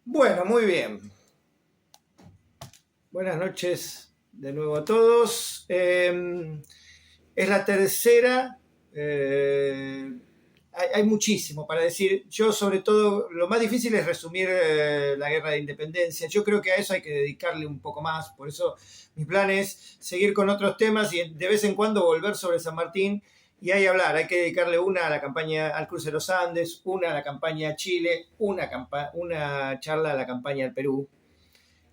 Bueno, muy bien. Buenas noches de nuevo a todos. Es la tercera. Hay muchísimo para decir. Yo, sobre todo, lo más difícil es resumir la guerra de independencia. Yo creo que a eso hay que dedicarle un poco más. Por eso mi plan es seguir con otros temas y de vez en cuando volver sobre San Martín y ahí hablar. Hay que dedicarle una a la campaña al cruce de los Andes, una a la campaña a Chile, una charla a la campaña al Perú,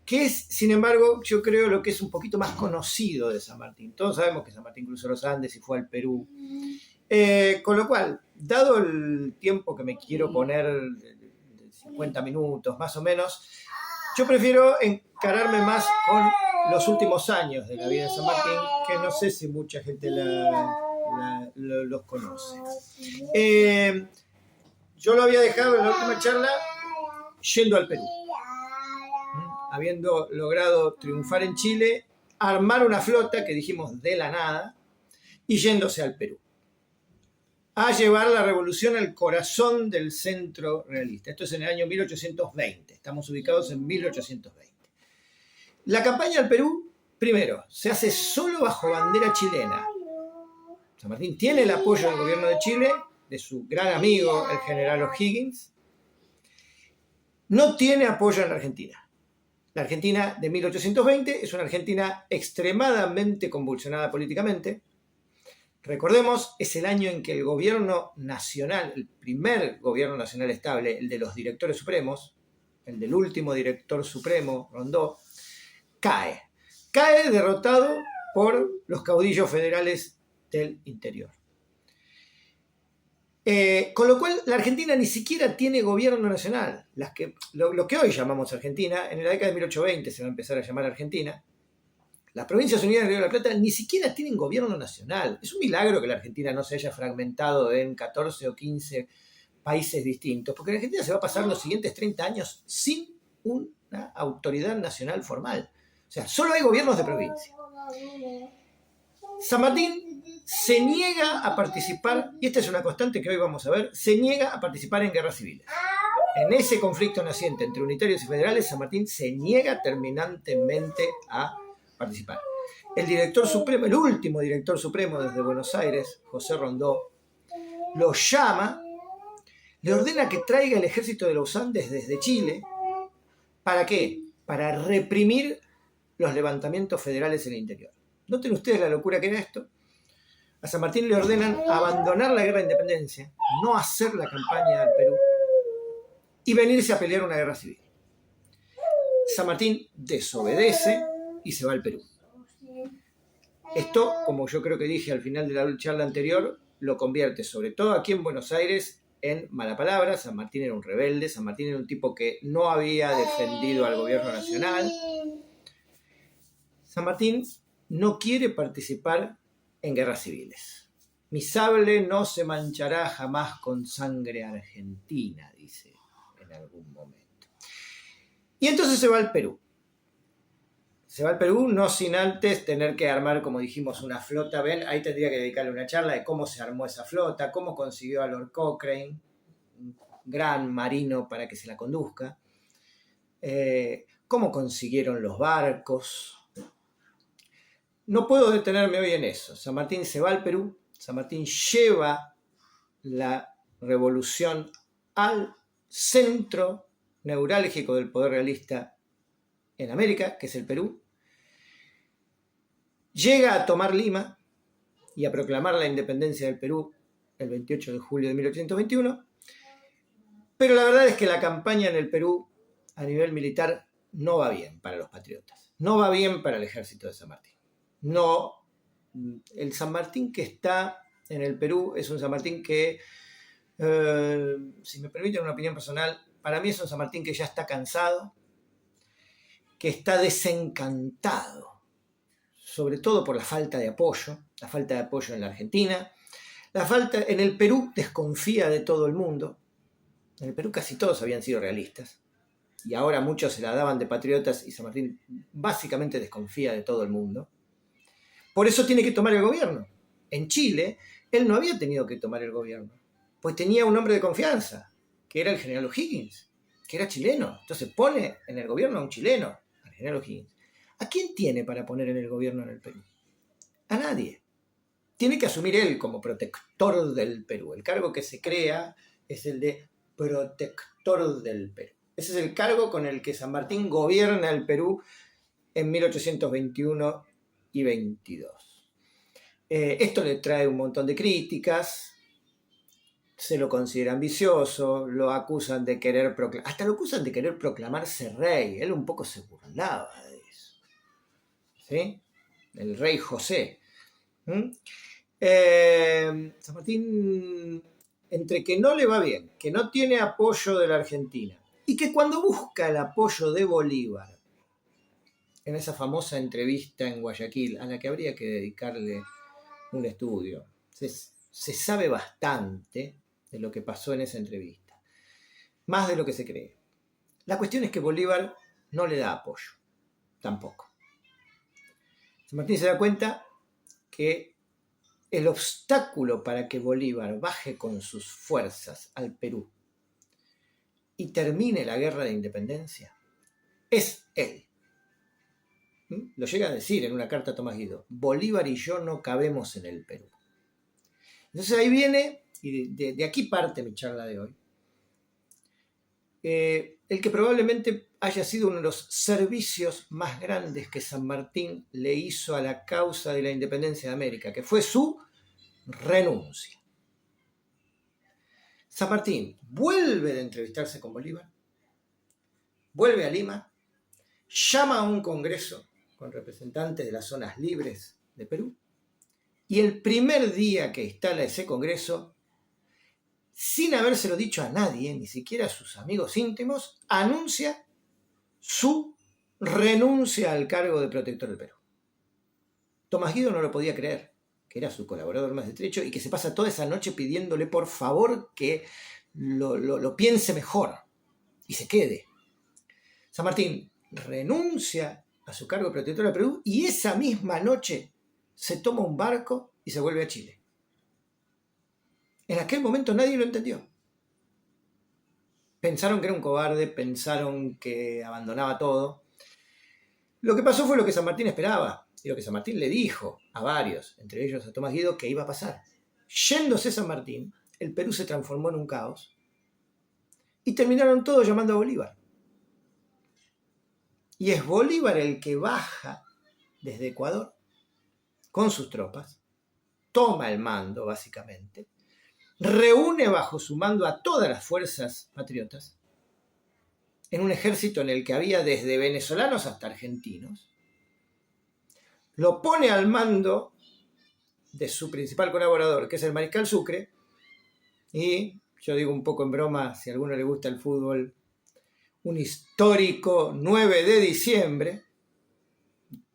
que es, sin embargo, yo creo lo que es un poquito más conocido de San Martín. Todos sabemos que San Martín cruzó los Andes y fue al Perú. Con lo cual, dado el tiempo que me quiero poner, de 50 minutos más o menos, yo prefiero encararme más con los últimos años de la vida de San Martín, que no sé si mucha gente los conoce. Yo lo había dejado en la última charla yendo al Perú. Habiendo logrado triunfar en Chile, armar una flota, que dijimos de la nada, y yéndose al Perú, a llevar la revolución al corazón del centro realista. Esto es en el año 1820, estamos ubicados en 1820. La campaña al Perú, primero, se hace solo bajo bandera chilena. San Martín tiene el apoyo del gobierno de Chile, de su gran amigo, el general O'Higgins. No tiene apoyo en la Argentina. La Argentina de 1820 es una Argentina extremadamente convulsionada políticamente. Recordemos, es el año en que el gobierno nacional, el primer gobierno nacional estable, el de los directores supremos, el del último director supremo, Rondó, cae. Cae derrotado por los caudillos federales del interior. Con lo cual, la Argentina ni siquiera tiene gobierno nacional. Lo que hoy llamamos Argentina, en la década de 1820 se va a empezar a llamar Argentina. Las Provincias Unidas del Río de la Plata ni siquiera tienen gobierno nacional. Es un milagro que la Argentina no se haya fragmentado en 14 o 15 países distintos, porque la Argentina se va a pasar los siguientes 30 años sin una autoridad nacional formal. O sea, solo hay gobiernos de provincia. San Martín se niega a participar, y esta es una constante que hoy vamos a ver, se niega a participar en guerras civiles. En ese conflicto naciente entre unitarios y federales, San Martín se niega terminantemente a participar. El director supremo, el último director supremo desde Buenos Aires, José Rondó, lo llama, le ordena que traiga el ejército de los Andes desde Chile. ¿Para qué? Para reprimir los levantamientos federales en el interior. Noten ustedes la locura que era esto. A San Martín le ordenan abandonar la guerra de independencia, no hacer la campaña al Perú y venirse a pelear una guerra civil. San Martín desobedece y se va al Perú. Esto, como yo creo que dije al final de la charla anterior, lo convierte, sobre todo aquí en Buenos Aires, en mala palabra. San Martín era un rebelde, San Martín era un tipo que no había defendido al gobierno nacional. San Martín no quiere participar en guerras civiles. Mi sable no se manchará jamás con sangre argentina, dice en algún momento. Y entonces se va al Perú. Se va al Perú no sin antes tener que armar, como dijimos, una flota. Ven, ahí tendría que dedicarle una charla de cómo se armó esa flota, cómo consiguió a Lord Cochrane, un gran marino, para que se la conduzca, cómo consiguieron los barcos. No puedo detenerme hoy en eso. San Martín se va al Perú, San Martín lleva la revolución al centro neurálgico del poder realista en América, que es el Perú. Llega a tomar Lima y a proclamar la independencia del Perú el 28 de julio de 1821. Pero la verdad es que la campaña en el Perú a nivel militar no va bien para los patriotas. No va bien para el ejército de San Martín. No, el San Martín que está en el Perú es un San Martín que, si me permiten una opinión personal, para mí es un San Martín que ya está cansado, que está desencantado, sobre todo por la falta de apoyo en la Argentina. En el Perú desconfía de todo el mundo. En el Perú casi todos habían sido realistas y ahora muchos se la daban de patriotas y San Martín básicamente desconfía de todo el mundo. Por eso tiene que tomar el gobierno. En Chile, él no había tenido que tomar el gobierno, pues tenía un hombre de confianza, que era el general O'Higgins. que era chileno. Entonces pone en el gobierno a un chileno, al general O'Higgins. ¿A quién tiene para poner en el gobierno en el Perú? A nadie. Tiene que asumir él como protector del Perú. El cargo que se crea es el de protector del Perú. Ese es el cargo con el que San Martín gobierna el Perú en 1821 y 22. Esto le trae un montón de críticas, se lo considera ambicioso, lo acusan de querer proclamar, hasta lo acusan de querer proclamarse rey. Él un poco se burlaba de eso. ¿Sí? El rey José. San Martín, entre que no le va bien, que no tiene apoyo de la Argentina, y que cuando busca el apoyo de Bolívar, en esa famosa entrevista en Guayaquil, a la que habría que dedicarle un estudio, se sabe bastante de lo que pasó en esa entrevista, más de lo que se cree. La cuestión es que Bolívar no le da apoyo, tampoco. San Martín se da cuenta que el obstáculo para que Bolívar baje con sus fuerzas al Perú y termine la guerra de independencia es él. Lo llega a decir en una carta a Tomás Guido: Bolívar y yo no cabemos en el Perú. Entonces ahí viene, y de aquí parte mi charla de hoy, el que probablemente haya sido uno de los servicios más grandes que San Martín le hizo a la causa de la independencia de América, que fue su renuncia. San Martín vuelve de entrevistarse con Bolívar, vuelve a Lima, llama a un congreso con representantes de las zonas libres de Perú, y el primer día que instala ese congreso, sin habérselo dicho a nadie, ni siquiera a sus amigos íntimos, anuncia su renuncia al cargo de protector del Perú. Tomás Guido no lo podía creer, que era su colaborador más estrecho y que se pasa toda esa noche pidiéndole por favor que lo piense mejor y se quede. San Martín renuncia a su cargo de protector del Perú y esa misma noche se toma un barco y se vuelve a Chile. En aquel momento nadie lo entendió. Pensaron que era un cobarde, pensaron que abandonaba todo. Lo que pasó fue lo que San Martín esperaba y lo que San Martín le dijo a varios, entre ellos a Tomás Guido, que iba a pasar. Yéndose San Martín, el Perú se transformó en un caos y terminaron todos llamando a Bolívar. Y es Bolívar el que baja desde Ecuador con sus tropas, toma el mando básicamente, reúne bajo su mando a todas las fuerzas patriotas en un ejército en el que había desde venezolanos hasta argentinos, lo pone al mando de su principal colaborador, que es el mariscal Sucre, y yo digo un poco en broma, si a alguno le gusta el fútbol, un histórico 9 de diciembre,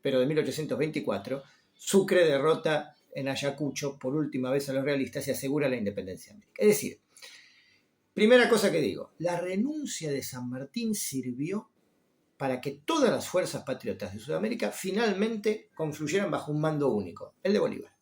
pero de 1824, Sucre derrota en Ayacucho por última vez a los realistas y asegura la independencia de América. Es decir, primera cosa que digo, la renuncia de San Martín sirvió para que todas las fuerzas patriotas de Sudamérica finalmente confluyeran bajo un mando único, el de Bolívar.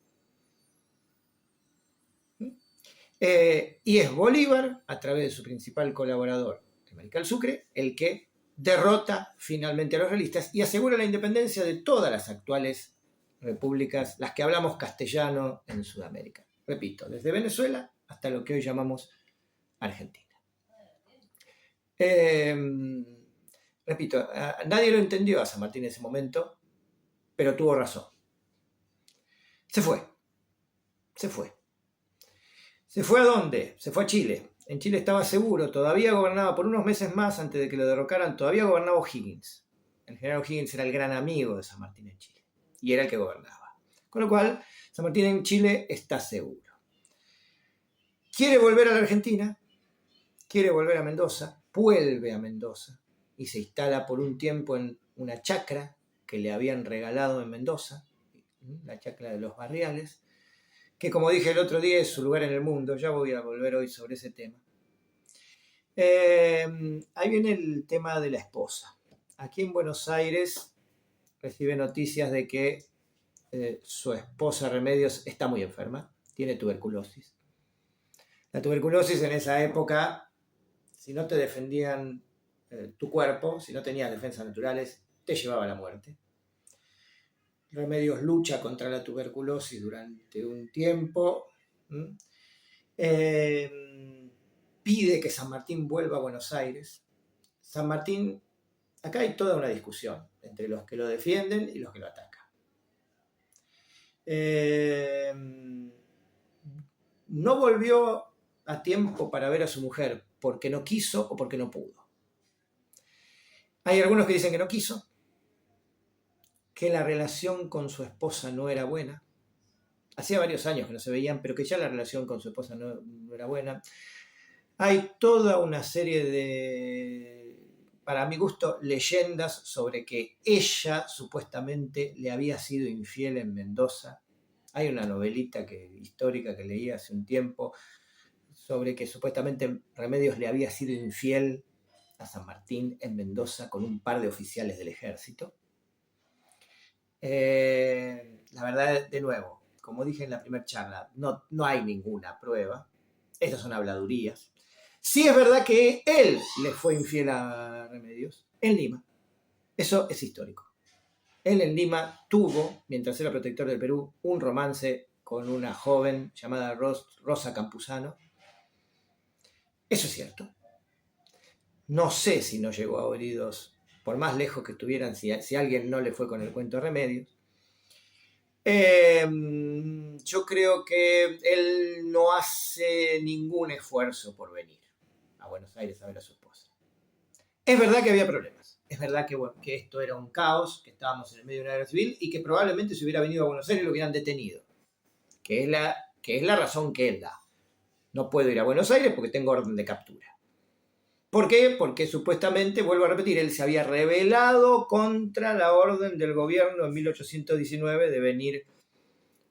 Y es Bolívar, a través de su principal colaborador, el mariscal Sucre, el que derrota finalmente a los realistas y asegura la independencia de todas las actuales repúblicas, las que hablamos castellano en Sudamérica. Repito, desde Venezuela hasta lo que hoy llamamos Argentina. Repito, nadie lo entendió a San Martín en ese momento, pero tuvo razón. Se fue. ¿Se fue a dónde? Se fue a Chile. En Chile estaba seguro, todavía gobernaba por unos meses más antes de que lo derrocaran, todavía gobernaba O'Higgins. El general O'Higgins era el gran amigo de San Martín en Chile y era el que gobernaba. Con lo cual, San Martín en Chile está seguro. Quiere volver a la Argentina, quiere volver a Mendoza, vuelve a Mendoza y se instala por un tiempo en una chacra que le habían regalado en Mendoza, la chacra de los Barriales, que como dije el otro día es su lugar en el mundo. Ya voy a volver hoy sobre ese tema. Ahí viene el tema de la esposa. Aquí en Buenos Aires recibe noticias de que su esposa Remedios está muy enferma, tiene tuberculosis. La tuberculosis en esa época, si no te defendían tu cuerpo, si no tenías defensas naturales, te llevaba a la muerte. Remedios lucha contra la tuberculosis durante un tiempo. Pide que San Martín vuelva a Buenos Aires. San Martín, acá hay toda una discusión entre los que lo defienden y los que lo atacan. No volvió a tiempo para ver a su mujer porque no quiso o porque no pudo. Hay algunos que dicen que no quiso, que la relación con su esposa no era buena. Hacía varios años que no se veían, pero que ya la relación con su esposa no era buena. Hay toda una serie de, para mi gusto, leyendas sobre que ella supuestamente le había sido infiel en Mendoza. Hay una novelita histórica que leí hace un tiempo sobre que supuestamente Remedios le había sido infiel a San Martín en Mendoza con un par de oficiales del ejército. La verdad, de nuevo, como dije en la primera charla, no hay ninguna prueba. Estas son habladurías. Sí es verdad que él le fue infiel a Remedios en Lima. Eso es histórico. Él en Lima tuvo, mientras era protector del Perú, un romance con una joven llamada Rosa Campuzano. Eso es cierto. No sé si no llegó a oídos, por más lejos que estuvieran, si alguien no le fue con el cuento de Remedios. Yo creo que él no hace ningún esfuerzo por venir a Buenos Aires a ver a su esposa. Es verdad que había problemas. Es verdad que esto era un caos, que estábamos en el medio de una guerra civil y que probablemente si hubiera venido a Buenos Aires lo hubieran detenido. Que es la razón que él da. No puedo ir a Buenos Aires porque tengo orden de captura. ¿Por qué? Porque supuestamente, vuelvo a repetir, él se había rebelado contra la orden del gobierno en 1819 de venir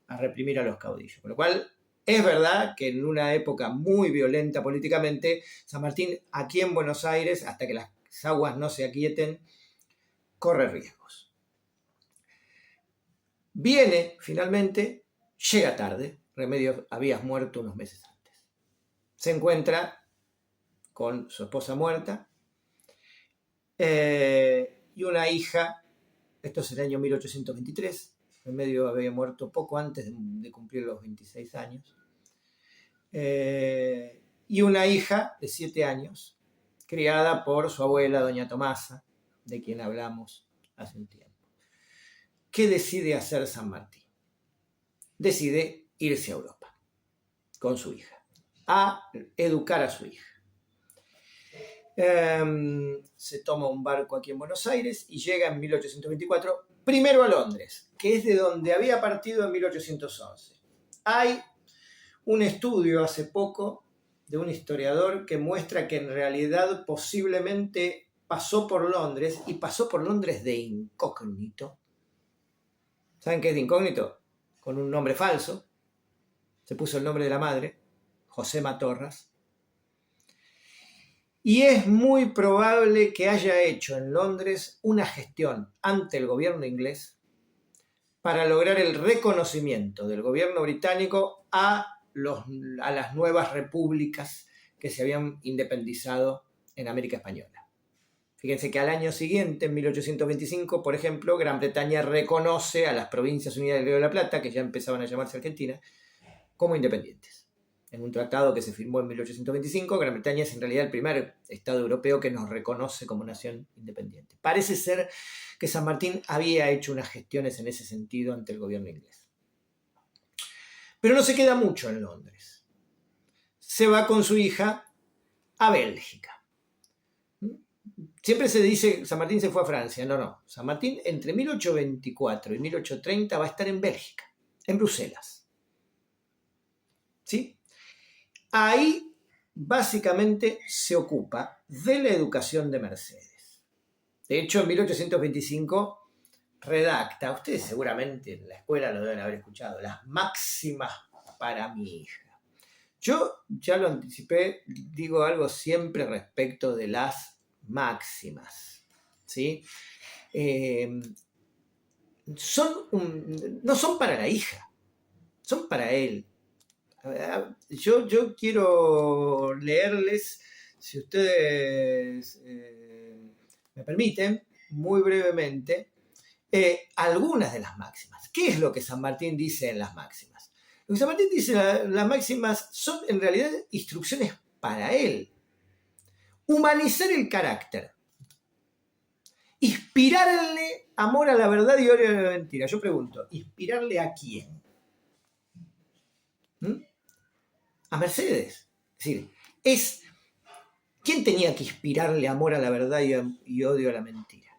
a reprimir a los caudillos. Con lo cual, es verdad que en una época muy violenta políticamente, San Martín, aquí en Buenos Aires, hasta que las aguas no se aquieten, corre riesgos. Viene, finalmente, llega tarde. Remedios había muerto unos meses antes. Se encuentra con su esposa muerta y una hija. Esto es el año 1823. Remedios había muerto poco antes de cumplir los 26 años. Y una hija de 7 años, criada por su abuela, doña Tomasa, de quien hablamos hace un tiempo. ¿Qué decide hacer San Martín? Decide irse a Europa con su hija, a educar a su hija. Se toma un barco aquí en Buenos Aires y llega en 1824 primero a Londres, que es de donde había partido en 1811. Hay un estudio hace poco de un historiador que muestra que en realidad posiblemente pasó por Londres y pasó por Londres de incógnito. ¿Saben qué es de incógnito? Con un nombre falso. Se puso el nombre de la madre, Josema Torras. Y es muy probable que haya hecho en Londres una gestión ante el gobierno inglés para lograr el reconocimiento del gobierno británico a las nuevas repúblicas que se habían independizado en América Española. Fíjense que al año siguiente, en 1825, por ejemplo, Gran Bretaña reconoce a las Provincias Unidas del Río de la Plata, que ya empezaban a llamarse Argentina, como independientes. En un tratado que se firmó en 1825, Gran Bretaña es en realidad el primer estado europeo que nos reconoce como nación independiente. Parece ser que San Martín había hecho unas gestiones en ese sentido ante el gobierno inglés. Pero no se queda mucho en Londres. Se va con su hija a Bélgica. Siempre se dice San Martín se fue a Francia. No. San Martín entre 1824 y 1830 va a estar en Bélgica, en Bruselas. ¿Sí? Ahí básicamente se ocupa de la educación de Mercedes. De hecho, en 1825 redacta, ustedes seguramente en la escuela lo deben haber escuchado, las máximas para mi hija. Yo ya lo anticipé, digo algo siempre respecto de las máximas, ¿sí? No son para la hija, son para él. Yo quiero leerles si ustedes me permiten, muy brevemente, algunas de las máximas. ¿Qué es lo que San Martín dice en las máximas? Lo que San Martín dice en las máximas son en realidad instrucciones para él. Humanizar el carácter. Inspirarle amor a la verdad y odio a la mentira. Yo pregunto, ¿inspirarle a quién? A Mercedes. Es decir, ¿quién tenía que inspirarle amor a la verdad y odio a la mentira?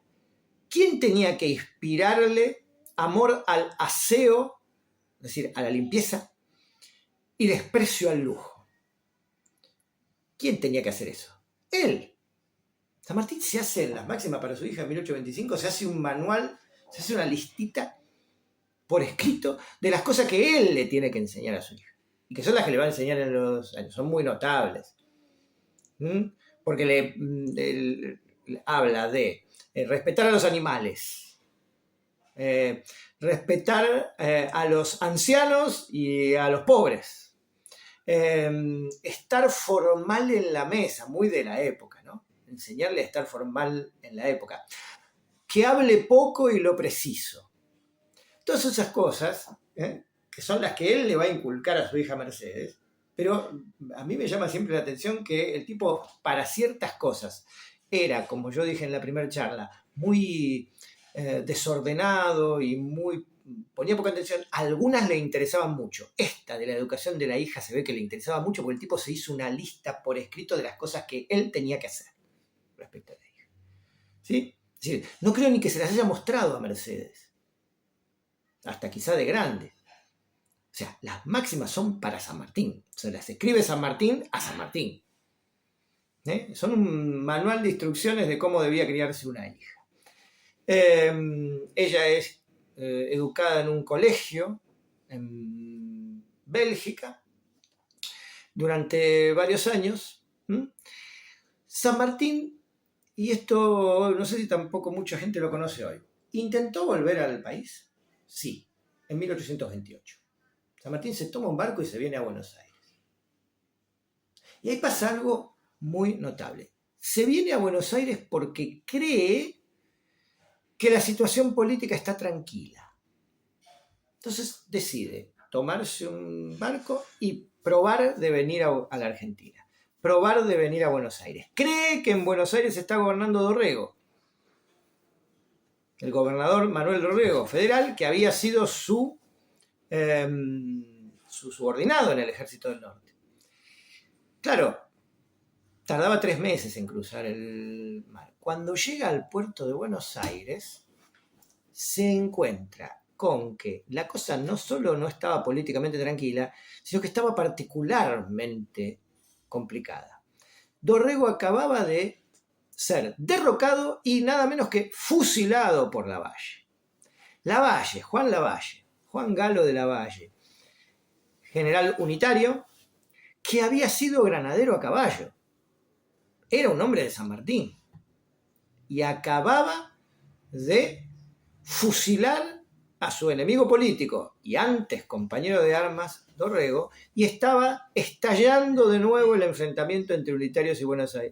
¿Quién tenía que inspirarle amor al aseo, es decir, a la limpieza, y desprecio al lujo? ¿Quién tenía que hacer eso? Él. San Martín se hace en las máximas para su hija en 1825, se hace un manual, se hace una listita por escrito de las cosas que él le tiene que enseñar a su hija. Y que son las que le va a enseñar en los años. Son muy notables. Porque le habla de respetar a los animales, respetar a los ancianos y a los pobres, estar formal en la mesa, muy de la época, ¿no? Enseñarle a estar formal en la época. Que hable poco y lo preciso. Todas esas cosas, que son las que él le va a inculcar a su hija Mercedes, pero a mí me llama siempre la atención que el tipo, para ciertas cosas, era, como yo dije en la primera charla, muy desordenado y ponía poca atención. Algunas le interesaban mucho. Esta de la educación de la hija se ve que le interesaba mucho porque el tipo se hizo una lista por escrito de las cosas que él tenía que hacer respecto a la hija. ¿Sí? Es decir, no creo ni que se las haya mostrado a Mercedes. Hasta quizá de grande. O sea, las máximas son para San Martín. Se las escribe San Martín a San Martín. Son un manual de instrucciones de cómo debía criarse una hija. Ella es educada en un colegio en Bélgica durante varios años. San Martín, y esto no sé si tampoco mucha gente lo conoce hoy, ¿intentó volver al país? Sí, en 1828. San Martín se toma un barco y se viene a Buenos Aires. Y ahí pasa algo muy notable. Se viene a Buenos Aires porque cree que la situación política está tranquila. Entonces decide tomarse un barco y probar de venir a la Argentina. Probar de venir a Buenos Aires. Cree que en Buenos Aires está gobernando Dorrego. El gobernador Manuel Dorrego, federal, que había sido su subordinado en el Ejército del Norte. Claro, tardaba 3 meses en cruzar el mar. Cuando llega al puerto de Buenos Aires, se encuentra con que la cosa no solo no estaba políticamente tranquila, sino que estaba particularmente complicada. Dorrego acababa de ser derrocado y nada menos que fusilado por Lavalle. Lavalle, Juan Galo de Lavalle, general unitario, que había sido granadero a caballo. Era un hombre de San Martín. Y acababa de fusilar a su enemigo político y antes compañero de armas, Dorrego, y estaba estallando de nuevo el enfrentamiento entre unitarios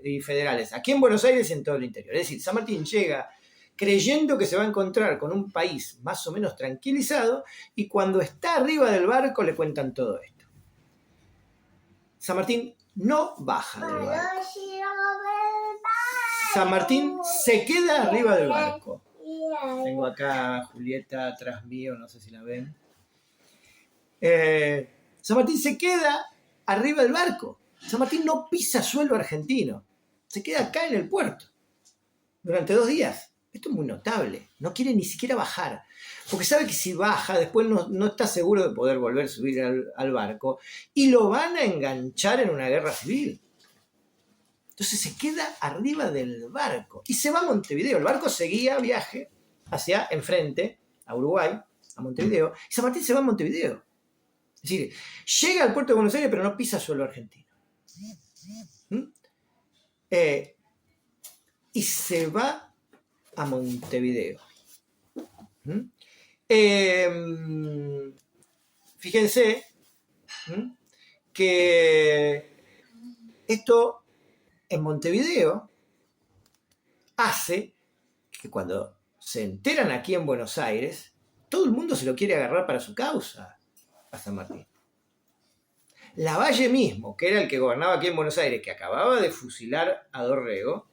y federales, aquí en Buenos Aires y en todo el interior. Es decir, San Martín llega creyendo que se va a encontrar con un país más o menos tranquilizado y cuando está arriba del barco le cuentan todo esto. San Martín no baja del barco. San Martín se queda arriba del barco. Tengo acá a Julieta atrás mío, no sé si la ven. San Martín se queda arriba del barco. San Martín no pisa suelo argentino. Se queda acá en el puerto durante 2 días. Esto es muy notable. No quiere ni siquiera bajar. Porque sabe que si baja, después no está seguro de poder volver a subir al barco. Y lo van a enganchar en una guerra civil. Entonces se queda arriba del barco. Y se va a Montevideo. El barco seguía viaje hacia enfrente, a Uruguay, a Montevideo. Y San Martín se va a Montevideo. Es decir, llega al puerto de Buenos Aires, pero no pisa suelo argentino. Y se va a Montevideo. Fíjense que esto en Montevideo hace que cuando se enteran aquí en Buenos Aires, todo el mundo se lo quiere agarrar para su causa a San Martín. Lavalle mismo, que era el que gobernaba aquí en Buenos Aires, que acababa de fusilar a Dorrego,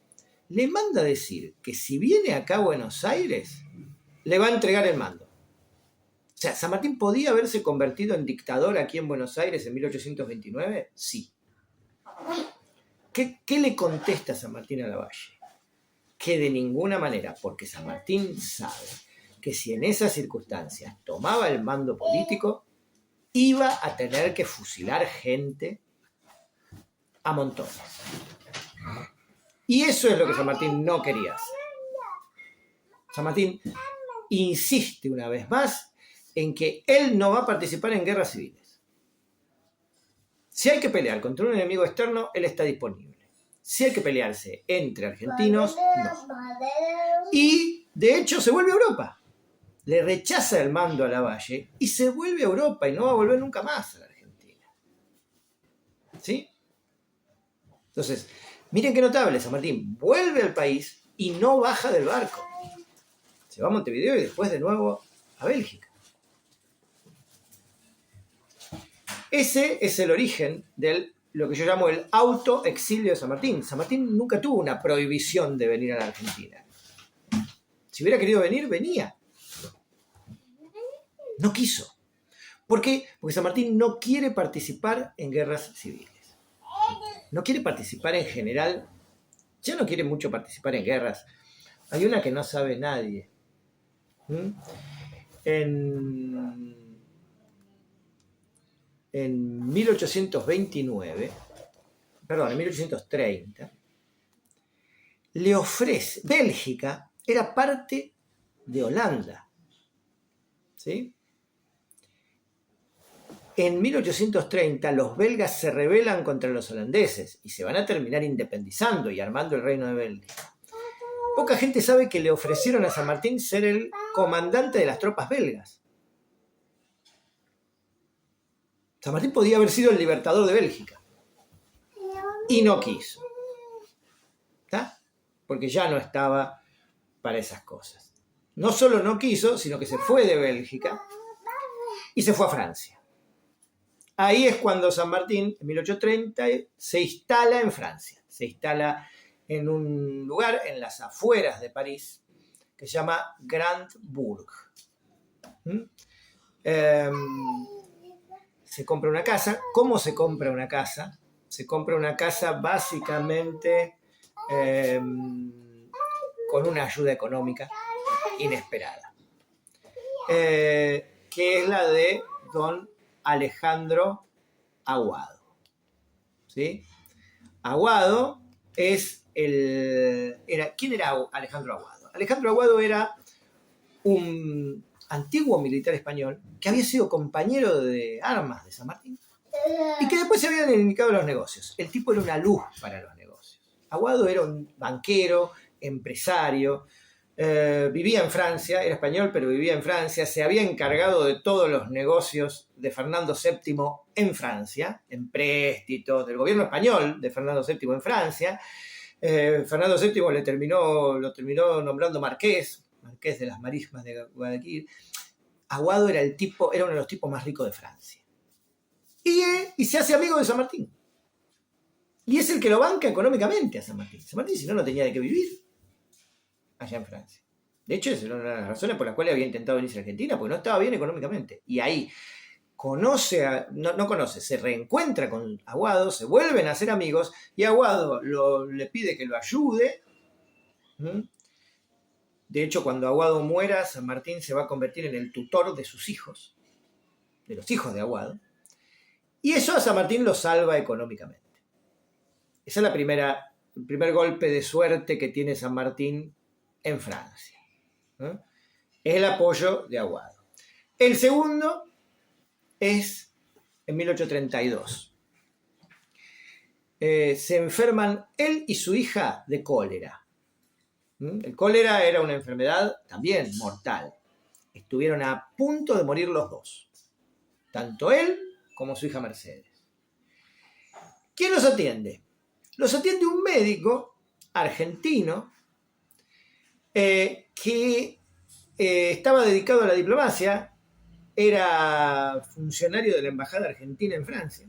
le manda a decir que si viene acá a Buenos Aires, le va a entregar el mando. O sea, ¿San Martín podía haberse convertido en dictador aquí en Buenos Aires en 1829? Sí. ¿Qué le contesta San Martín a Lavalle? Que de ninguna manera, porque San Martín sabe que si en esas circunstancias tomaba el mando político, iba a tener que fusilar gente a montones. Y eso es lo que San Martín no quería hacer. San Martín insiste una vez más en que él no va a participar en guerras civiles. Si hay que pelear contra un enemigo externo, él está disponible. Si hay que pelearse entre argentinos, no. Y, de hecho, se vuelve a Europa. Le rechaza el mando a Lavalle y se vuelve a Europa y no va a volver nunca más a la Argentina. ¿Sí? Entonces, miren qué notable, San Martín vuelve al país y no baja del barco. Se va a Montevideo y después de nuevo a Bélgica. Ese es el origen de lo que yo llamo el autoexilio de San Martín. San Martín nunca tuvo una prohibición de venir a la Argentina. Si hubiera querido venir, venía. No quiso. ¿Por qué? Porque San Martín no quiere participar en guerras civiles. No quiere participar en general. Ya no quiere mucho participar en guerras. Hay una que no sabe nadie. En 1829, perdón, en 1830, le ofrece, Bélgica era parte de Holanda, ¿sí? En 1830 los belgas se rebelan contra los holandeses y se van a terminar independizando y armando el reino de Bélgica. Poca gente sabe que le ofrecieron a San Martín ser el comandante de las tropas belgas. San Martín podía haber sido el libertador de Bélgica. Y no quiso. ¿Está? Porque ya no estaba para esas cosas. No solo no quiso, sino que se fue de Bélgica y se fue a Francia. Ahí es cuando San Martín, en 1830, se instala en Francia. Se instala en un lugar en las afueras de París que se llama Grand Bourg. Se compra una casa. ¿Cómo se compra una casa? Se compra una casa básicamente con una ayuda económica inesperada, que es la de don Alejandro Aguado. ¿Sí? Aguado es ¿quién era Alejandro Aguado? Alejandro Aguado era un antiguo militar español que había sido compañero de armas de San Martín y que después se había dedicado a los negocios. El tipo era una luz para los negocios. Aguado era un banquero, empresario, vivía en Francia, era español pero vivía en Francia, se había encargado de todos los negocios de Fernando VII en Francia, empréstitos del gobierno español de Fernando VII en Francia. Fernando VII lo terminó nombrando marqués de las Marismas de Guadalquivir. Aguado era uno de los tipos más ricos de Francia. Y se hace amigo de San Martín. Y es el que lo banca económicamente a San Martín. San Martín, si no, no tenía de qué vivir allá en Francia. De hecho, esa era una de las razones por las cuales había intentado venirse a Argentina, porque no estaba bien económicamente. Y ahí se reencuentra con Aguado, se vuelven a ser amigos, y Aguado le pide que lo ayude. De hecho, cuando Aguado muera, San Martín se va a convertir en el tutor de sus hijos, de los hijos de Aguado, y eso a San Martín lo salva económicamente. Ese es el primer golpe de suerte que tiene San Martín en Francia. Es el apoyo de Aguado. El segundo es en 1832. Se enferman él y su hija de cólera. El cólera era una enfermedad también mortal. Estuvieron a punto de morir los dos, tanto él como su hija Mercedes. ¿Quién los atiende? Los atiende un médico argentino que estaba dedicado a la diplomacia, era funcionario de la Embajada Argentina en Francia,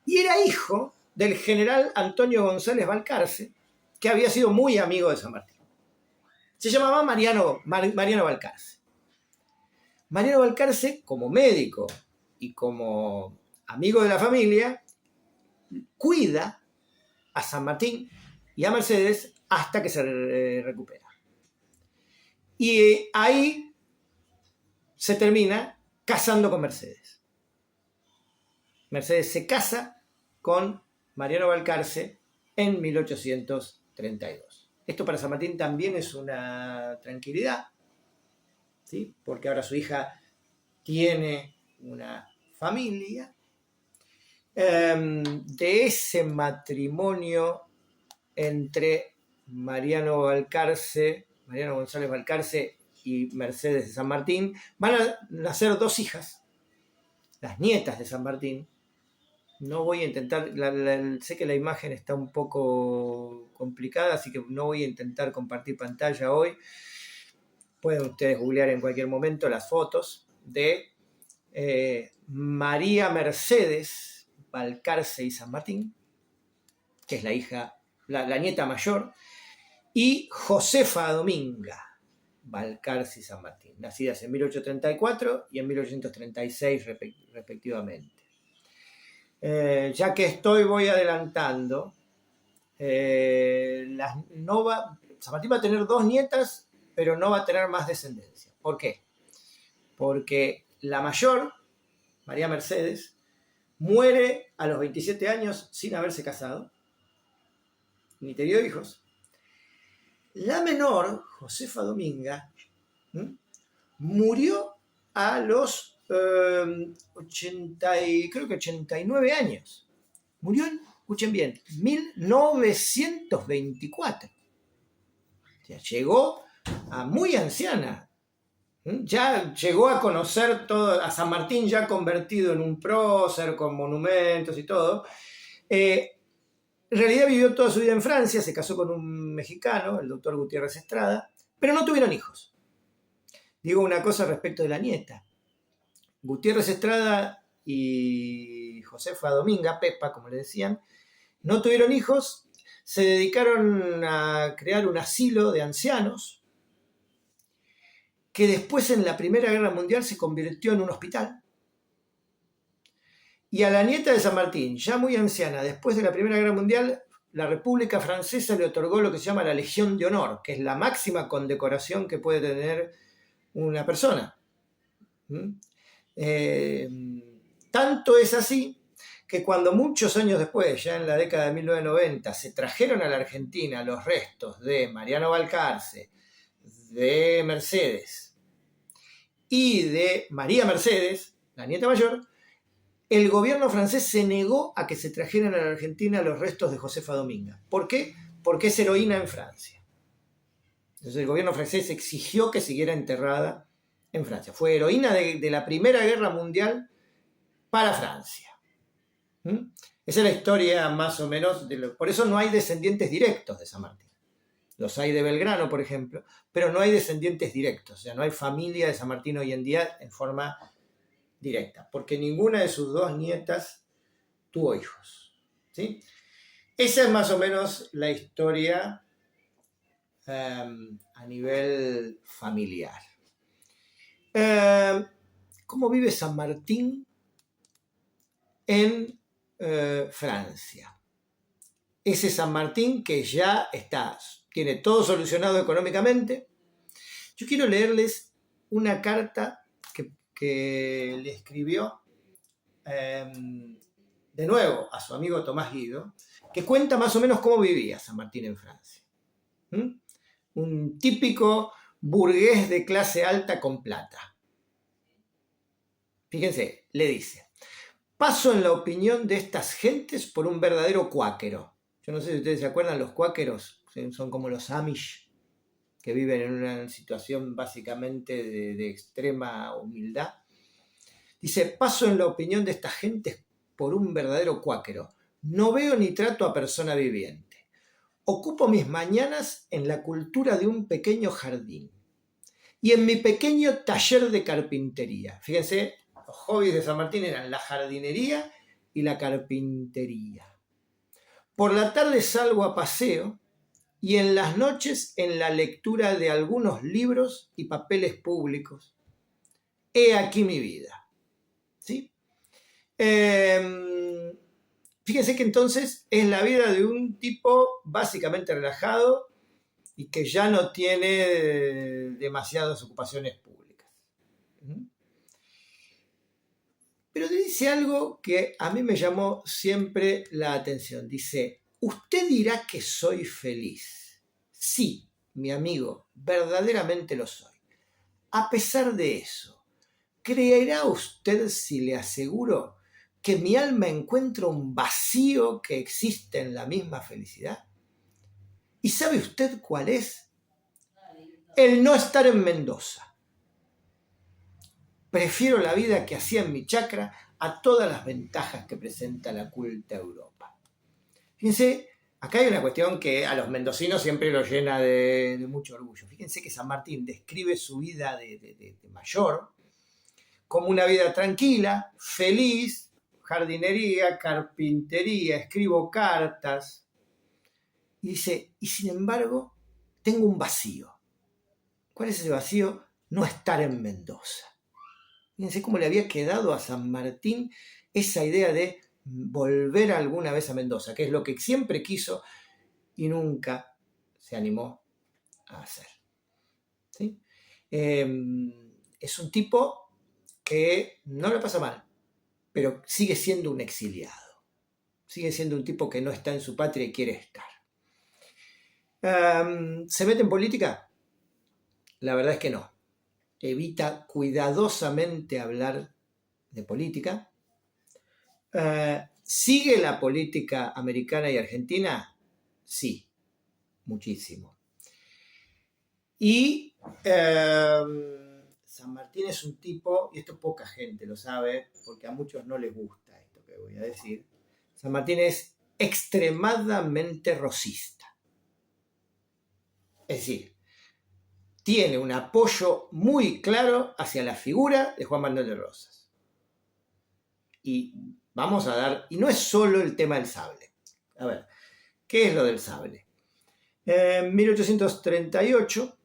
y era hijo del general Antonio González Balcarce, que había sido muy amigo de San Martín. Se llamaba Mariano Balcarce. Mariano Balcarce, como médico y como amigo de la familia, cuida a San Martín y a Mercedes hasta que se recupera. Y ahí se termina casando con Mercedes. Mercedes se casa con Mariano Balcarce en 1832. Esto para San Martín también es una tranquilidad, ¿sí? Porque ahora su hija tiene una familia. De ese matrimonio entre Mariano González Balcarce y Mercedes de San Martín, van a nacer 2 hijas, las nietas de San Martín. No voy a intentar, sé que la imagen está un poco complicada, así que no voy a intentar compartir pantalla hoy. Pueden ustedes googlear en cualquier momento las fotos de María Mercedes Balcarce y San Martín, que es la hija, la nieta mayor, y Josefa Dominga Balcarce y San Martín, nacidas en 1834 y en 1836 respectivamente. Ya que voy adelantando. San Martín va a tener 2 nietas, pero no va a tener más descendencia. ¿Por qué? Porque la mayor, María Mercedes, muere a los 27 años sin haberse casado, ni tenido hijos. La menor, Josefa Dominga, murió a los 89 años. Murió en, escuchen bien, 1924. O sea, llegó a muy anciana. Ya llegó a conocer todo, a San Martín ya convertido en un prócer, con monumentos y todo. En realidad vivió toda su vida en Francia, se casó con un mexicano, el doctor Gutiérrez Estrada, pero no tuvieron hijos. Digo una cosa respecto de la nieta. Gutiérrez Estrada y Josefa Dominga, Pepa, como le decían, no tuvieron hijos, se dedicaron a crear un asilo de ancianos que después en la Primera Guerra Mundial se convirtió en un hospital. Y a la nieta de San Martín, ya muy anciana, después de la Primera Guerra Mundial, la República Francesa le otorgó lo que se llama la Legión de Honor, que es la máxima condecoración que puede tener una persona. Tanto es así que cuando muchos años después, ya en la década de 1990, se trajeron a la Argentina los restos de Mariano Balcarce, de Mercedes y de María Mercedes, la nieta mayor, el gobierno francés se negó a que se trajeran a la Argentina los restos de Josefa Dominga. ¿Por qué? Porque es heroína en Francia. Entonces el gobierno francés exigió que siguiera enterrada en Francia. Fue heroína de la Primera Guerra Mundial para Francia. Esa es la historia más o menos. Por eso no hay descendientes directos de San Martín. Los hay de Belgrano, por ejemplo, pero no hay descendientes directos. O sea, no hay familia de San Martín hoy en día en forma directa, porque ninguna de sus 2 nietas tuvo hijos. ¿Sí? Esa es más o menos la historia a nivel familiar. ¿Cómo vive San Martín en Francia? Ese San Martín que ya tiene todo solucionado económicamente. Yo quiero leerles una carta que le escribió de nuevo a su amigo Tomás Guido, que cuenta más o menos cómo vivía San Martín en Francia. Un típico burgués de clase alta con plata. Fíjense, le dice: paso en la opinión de estas gentes por un verdadero cuáquero. Yo no sé si ustedes se acuerdan, los cuáqueros son como los Amish, que viven en una situación básicamente de extrema humildad. Dice: paso en la opinión de estas gentes por un verdadero cuáquero. No veo ni trato a persona viviente. Ocupo mis mañanas en la cultura de un pequeño jardín y en mi pequeño taller de carpintería. Fíjense, los hobbies de San Martín eran la jardinería y la carpintería. Por la tarde salgo a paseo y en las noches en la lectura de algunos libros y papeles públicos. He aquí mi vida. ¿Sí? Fíjense que entonces es la vida de un tipo básicamente relajado y que ya no tiene demasiadas ocupaciones públicas. Pero dice algo que a mí me llamó siempre la atención. Dice, usted dirá que soy feliz. Sí, mi amigo, verdaderamente lo soy. A pesar de eso, ¿creerá usted si le aseguro que mi alma encuentra un vacío que existe en la misma felicidad? ¿Y sabe usted cuál es? El no estar en Mendoza. Prefiero la vida que hacía en mi chacra a todas las ventajas que presenta la culta Europa. Fíjense, acá hay una cuestión que a los mendocinos siempre los llena de mucho orgullo. Fíjense que San Martín describe su vida de mayor como una vida tranquila, feliz, jardinería, carpintería, escribo cartas. Y dice, y sin embargo, tengo un vacío. ¿Cuál es ese vacío? No estar en Mendoza. Fíjense cómo le había quedado a San Martín esa idea de volver alguna vez a Mendoza, que es lo que siempre quiso y nunca se animó a hacer. ¿Sí? Es un tipo que no le pasa mal, pero sigue siendo un exiliado. Sigue siendo un tipo que no está en su patria y quiere estar. ¿Se mete en política? La verdad es que no. Evita cuidadosamente hablar de política. ¿Sigue la política americana y argentina? Sí, muchísimo. Y San Martín es un tipo, y esto poca gente lo sabe, porque a muchos no les gusta esto que voy a decir. San Martín es extremadamente rosista. Es decir, tiene un apoyo muy claro hacia la figura de Juan Manuel de Rosas. Y vamos a dar, y no es solo el tema del sable. A ver, ¿qué es lo del sable? En 1838,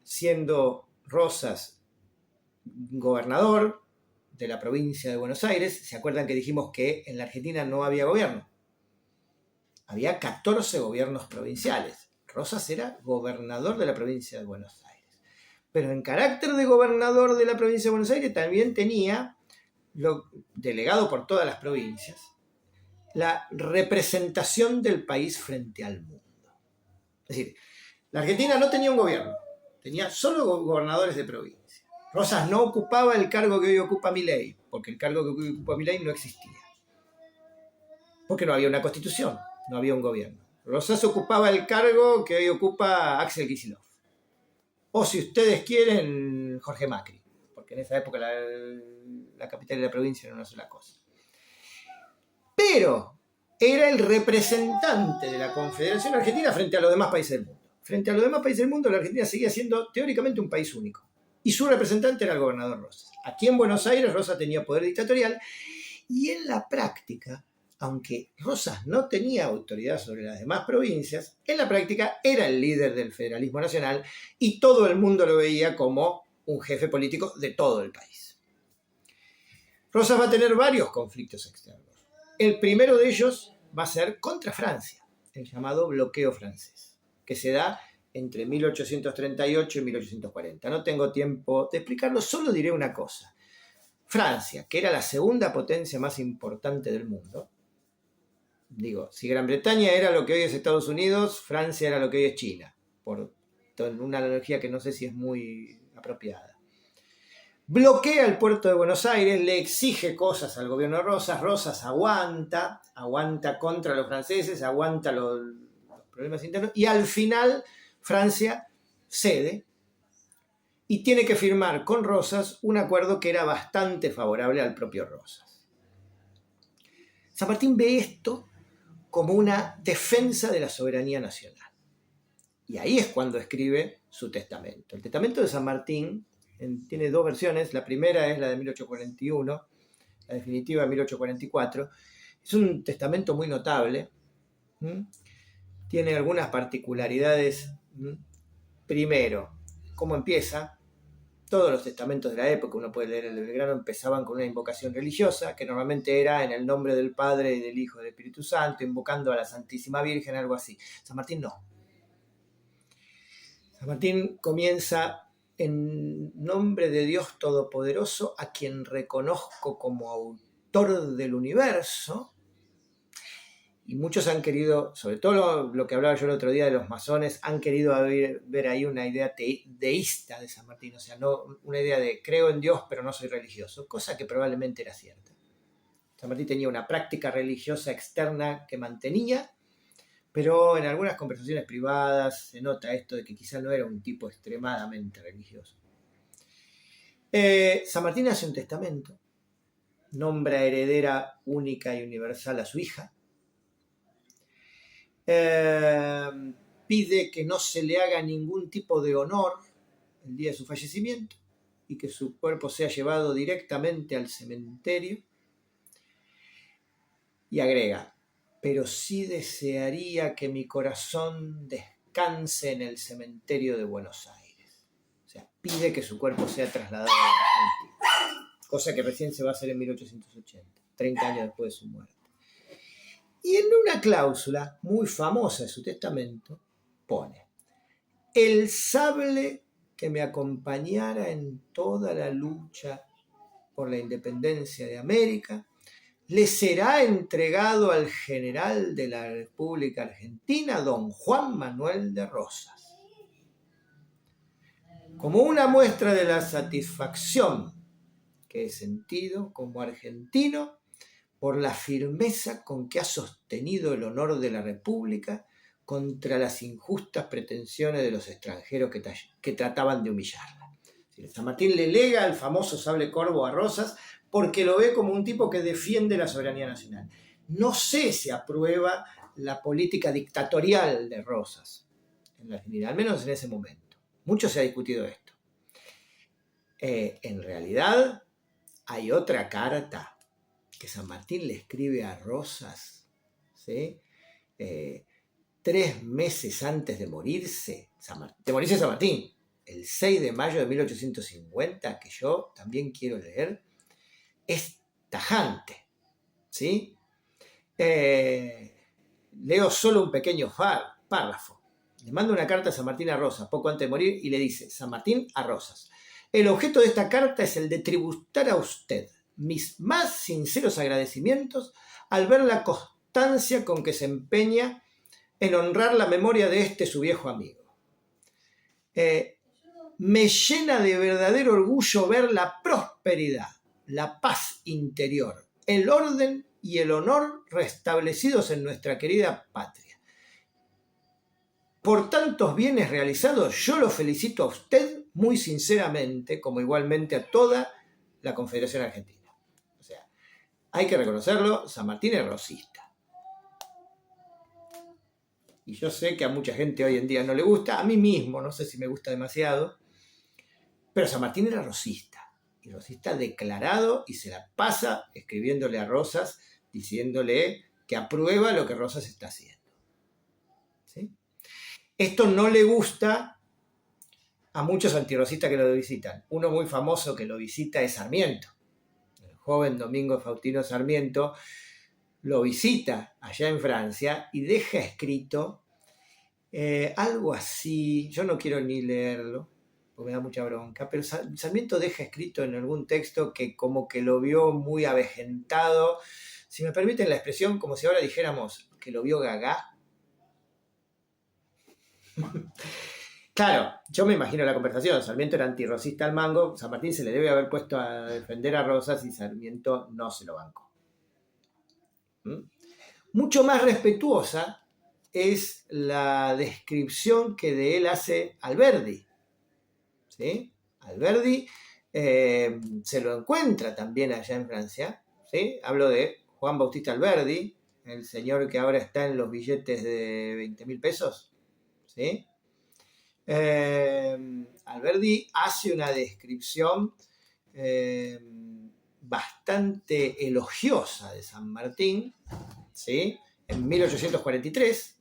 siendo Rosas gobernador de la provincia de Buenos Aires, ¿se acuerdan que dijimos que en la Argentina no había gobierno? Había 14 gobiernos provinciales. Rosas era gobernador de la provincia de Buenos Aires. Pero en carácter de gobernador de la provincia de Buenos Aires también tenía, delegado por todas las provincias, la representación del país frente al mundo. Es decir, la Argentina no tenía un gobierno, tenía solo gobernadores de provincia. Rosas no ocupaba el cargo que hoy ocupa Milei, porque el cargo que hoy ocupa Milei no existía. Porque no había una constitución, no había un gobierno. Rosas ocupaba el cargo que hoy ocupa Axel Kicillof. O si ustedes quieren, Jorge Macri, porque en esa época la capital y la provincia eran una sola cosa. Pero era el representante de la Confederación Argentina frente a los demás países del mundo. Frente a los demás países del mundo, la Argentina seguía siendo teóricamente un país único. Y su representante era el gobernador Rosas. Aquí en Buenos Aires, Rosas tenía poder dictatorial. Y en la práctica, aunque Rosas no tenía autoridad sobre las demás provincias, en la práctica era el líder del federalismo nacional y todo el mundo lo veía como un jefe político de todo el país. Rosas va a tener varios conflictos externos. El primero de ellos va a ser contra Francia, el llamado bloqueo francés, que se da entre 1838 y 1840. No tengo tiempo de explicarlo, solo diré una cosa. Francia, que era la segunda potencia más importante del mundo, digo, si Gran Bretaña era lo que hoy es Estados Unidos, Francia era lo que hoy es China, por una analogía que no sé si es muy apropiada. Bloquea el puerto de Buenos Aires, le exige cosas al gobierno de Rosas, Rosas aguanta contra los franceses, aguanta los problemas internos, y al final Francia cede y tiene que firmar con Rosas un acuerdo que era bastante favorable al propio Rosas. San Martín ve esto como una defensa de la soberanía nacional. Y ahí es cuando escribe su testamento. El testamento de San Martín tiene dos versiones. La primera es la de 1841, la definitiva de 1844. Es un testamento muy notable. Tiene algunas particularidades. Primero, ¿cómo empieza? Todos los testamentos de la época, uno puede leer el de Belgrano, empezaban con una invocación religiosa, que normalmente era en el nombre del Padre, y del Hijo y del Espíritu Santo, invocando a la Santísima Virgen, algo así. San Martín no. San Martín comienza: en nombre de Dios Todopoderoso, a quien reconozco como autor del universo. Y muchos han querido, sobre todo lo que hablaba yo el otro día de los masones, han querido ver ahí una idea deísta de San Martín, o sea, no una idea de creo en Dios pero no soy religioso, cosa que probablemente era cierta. San Martín tenía una práctica religiosa externa que mantenía, pero en algunas conversaciones privadas se nota esto de que quizá no era un tipo extremadamente religioso. San Martín hace un testamento, nombra heredera única y universal a su hija, pide que no se le haga ningún tipo de honor el día de su fallecimiento y que su cuerpo sea llevado directamente al cementerio, y agrega: pero sí desearía que mi corazón descanse en el cementerio de Buenos Aires. O sea, pide que su cuerpo sea trasladado a Argentina, cosa que recién se va a hacer en 1880, 30 años después de su muerte. Y en una cláusula muy famosa de su testamento pone: el sable que me acompañara en toda la lucha por la independencia de América le será entregado al general de la República Argentina, don Juan Manuel de Rosas, como una muestra de la satisfacción que he sentido como argentino por la firmeza con que ha sostenido el honor de la República contra las injustas pretensiones de los extranjeros que trataban de humillarla. San Martín le lega el famoso sable corvo a Rosas porque lo ve como un tipo que defiende la soberanía nacional. No sé si aprueba la política dictatorial de Rosas en la Argentina, al menos en ese momento. Mucho se ha discutido esto. En realidad, hay otra carta que San Martín le escribe a Rosas, ¿sí? 3 meses antes de morirse San Martín, el 6 de mayo de 1850, que yo también quiero leer, es tajante, ¿sí? Leo solo un pequeño párrafo. Le manda una carta a San Martín a Rosas poco antes de morir y le dice: San Martín a Rosas, el objeto de esta carta es el de tributar a usted mis más sinceros agradecimientos al ver la constancia con que se empeña en honrar la memoria de este su viejo amigo. Me llena de verdadero orgullo ver la prosperidad, la paz interior, el orden y el honor restablecidos en nuestra querida patria. Por tantos bienes realizados, yo lo felicito a usted muy sinceramente, como igualmente a toda la Confederación Argentina. O sea, hay que reconocerlo, San Martín es rosista. Y yo sé que a mucha gente hoy en día no le gusta, a mí mismo, no sé si me gusta demasiado, pero San Martín era rosista. Y rosista declarado, y se la pasa escribiéndole a Rosas, diciéndole que aprueba lo que Rosas está haciendo. ¿Sí? Esto no le gusta a muchos antirrosistas que lo visitan. Uno muy famoso que lo visita es Sarmiento. El joven Domingo Faustino Sarmiento lo visita allá en Francia y deja escrito algo así, yo no quiero ni leerlo, porque me da mucha bronca, pero Sarmiento deja escrito en algún texto que como que lo vio muy avejentado, si me permiten la expresión, como si ahora dijéramos que lo vio gaga. Claro, yo me imagino la conversación. Sarmiento era antirrosista al mango, San Martín se le debe haber puesto a defender a Rosas y Sarmiento no se lo bancó. Mucho más respetuosa es la descripción que de él hace Alberdi. ¿Sí? Alberdi se lo encuentra también allá en Francia. ¿Sí? Hablo de Juan Bautista Alberdi, el señor que ahora está en los billetes de 20.000 pesos, ¿sí? Alberdi hace una descripción bastante elogiosa de San Martín, ¿sí? En 1843.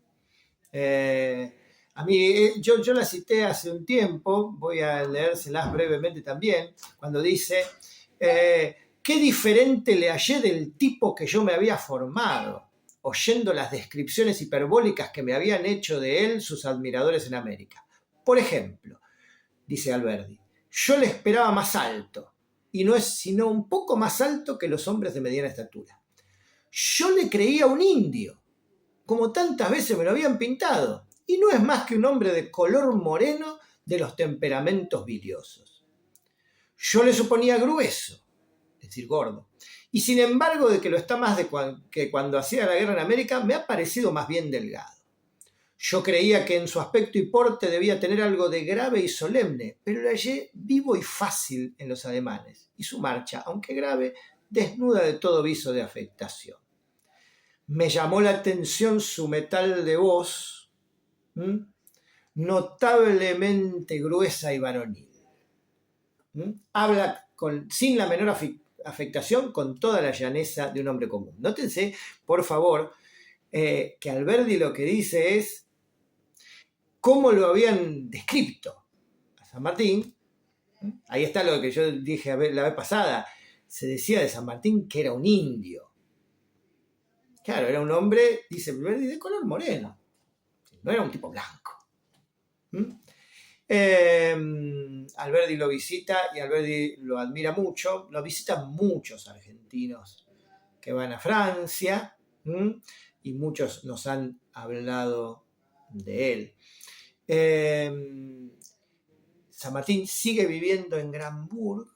A mí, yo la cité hace un tiempo, voy a leérselas brevemente también, cuando dice, qué diferente le hallé del tipo que yo me había formado, oyendo las descripciones hiperbólicas que me habían hecho de él sus admiradores en América. Por ejemplo, dice Alberdi, yo le esperaba más alto, y no es sino un poco más alto que los hombres de mediana estatura. Yo le creía un indio, como tantas veces me lo habían pintado, y no es más que un hombre de color moreno de los temperamentos biliosos. Yo le suponía grueso, es decir, gordo, y sin embargo de que lo está más que cuando hacía la guerra en América, me ha parecido más bien delgado. Yo creía que en su aspecto y porte debía tener algo de grave y solemne, pero lo hallé vivo y fácil en los ademanes, y su marcha, aunque grave, desnuda de todo viso de afectación. Me llamó la atención su metal de voz, notablemente gruesa y varonil. Habla sin la menor afectación, con toda la llaneza de un hombre común. Nótense, por favor, que Alberdi lo que dice es cómo lo habían descrito a San Martín. Ahí está lo que yo dije la vez pasada. Se decía de San Martín que era un indio. Claro, era un hombre, dice Alberdi, de color moreno. No era un tipo blanco. Alberdi lo visita y Alberdi lo admira mucho. Lo visitan muchos argentinos que van a Francia y muchos nos han hablado de él. San Martín sigue viviendo en Gramburg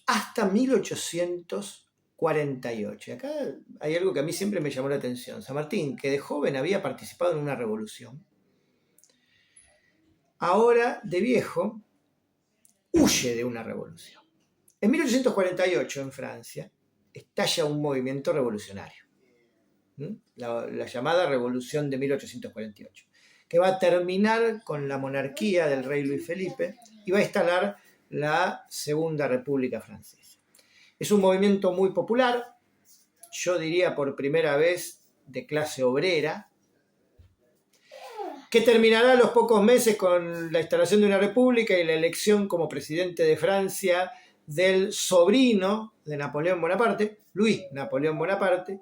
hasta 1848. Acá hay algo que a mí siempre me llamó la atención. San Martín, que de joven había participado en una revolución, ahora de viejo huye de una revolución. En 1848, en Francia, estalla un movimiento revolucionario, la llamada Revolución de 1848, que va a terminar con la monarquía del rey Luis Felipe y va a instalar la Segunda República Francesa. Es un movimiento muy popular, yo diría por primera vez de clase obrera, que terminará a los pocos meses con la instalación de una república y la elección como presidente de Francia del sobrino de Napoleón Bonaparte, Luis Napoleón Bonaparte,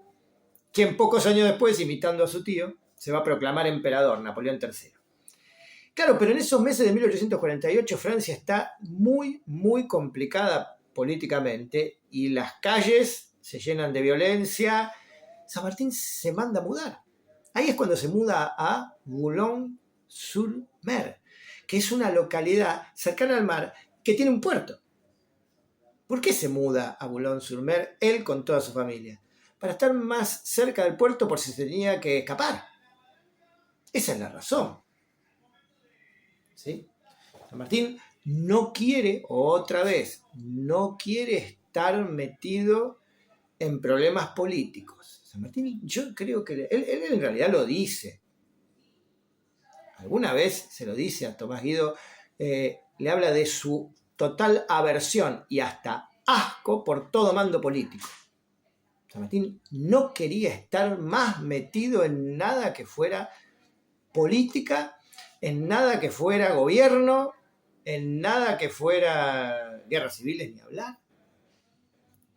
quien pocos años después, imitando a su tío, se va a proclamar emperador, Napoleón III. Claro, pero en esos meses de 1848 Francia está muy, muy complicada políticamente y las calles se llenan de violencia. San Martín se manda a mudar. Ahí es cuando se muda a Boulogne-sur-Mer, que es una localidad cercana al mar que tiene un puerto. ¿Por qué se muda a Boulogne-sur-Mer él con toda su familia? Para estar más cerca del puerto por si se tenía que escapar. Esa es la razón. ¿Sí? San Martín no quiere, otra vez, no quiere estar metido en problemas políticos. San Martín, yo creo que él en realidad lo dice. Alguna vez se lo dice a Tomás Guido, le habla de su total aversión y hasta asco por todo mando político. San Martín no quería estar más metido en nada que fuera política, en nada que fuera gobierno, en nada que fuera guerras civiles ni hablar.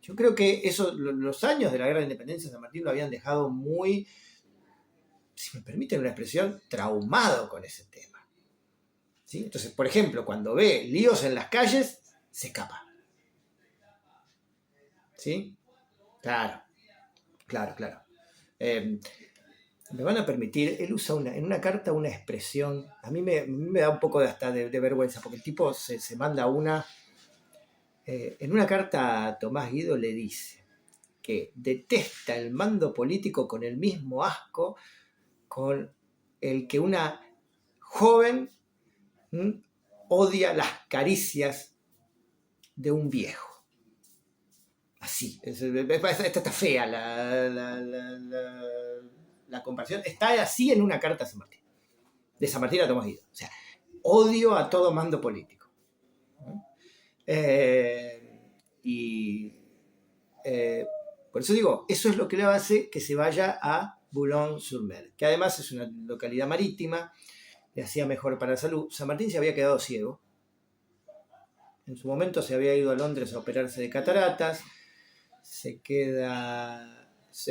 Yo creo que eso, los años de la Guerra de Independencia de San Martín lo habían dejado muy, si me permiten una expresión, traumado con ese tema. ¿Sí? Entonces, por ejemplo, cuando ve líos en las calles, se escapa. ¿Sí? Claro. Me van a permitir, él usa en una carta una expresión, a mí me da un poco de vergüenza, porque el tipo se manda una. En una carta a Tomás Guido le dice que detesta el mando político con el mismo asco con el que una joven odia las caricias de un viejo. así. Esta está fea la comparación. Está así en una carta a San Martín. De San Martín a Tomás Guido. O sea, odio a todo mando político. Por eso digo, eso es lo que le hace que se vaya a Boulogne-sur-Mer, que además es una localidad marítima, le hacía mejor para la salud. San Martín se había quedado ciego. En su momento se había ido a Londres a operarse de cataratas,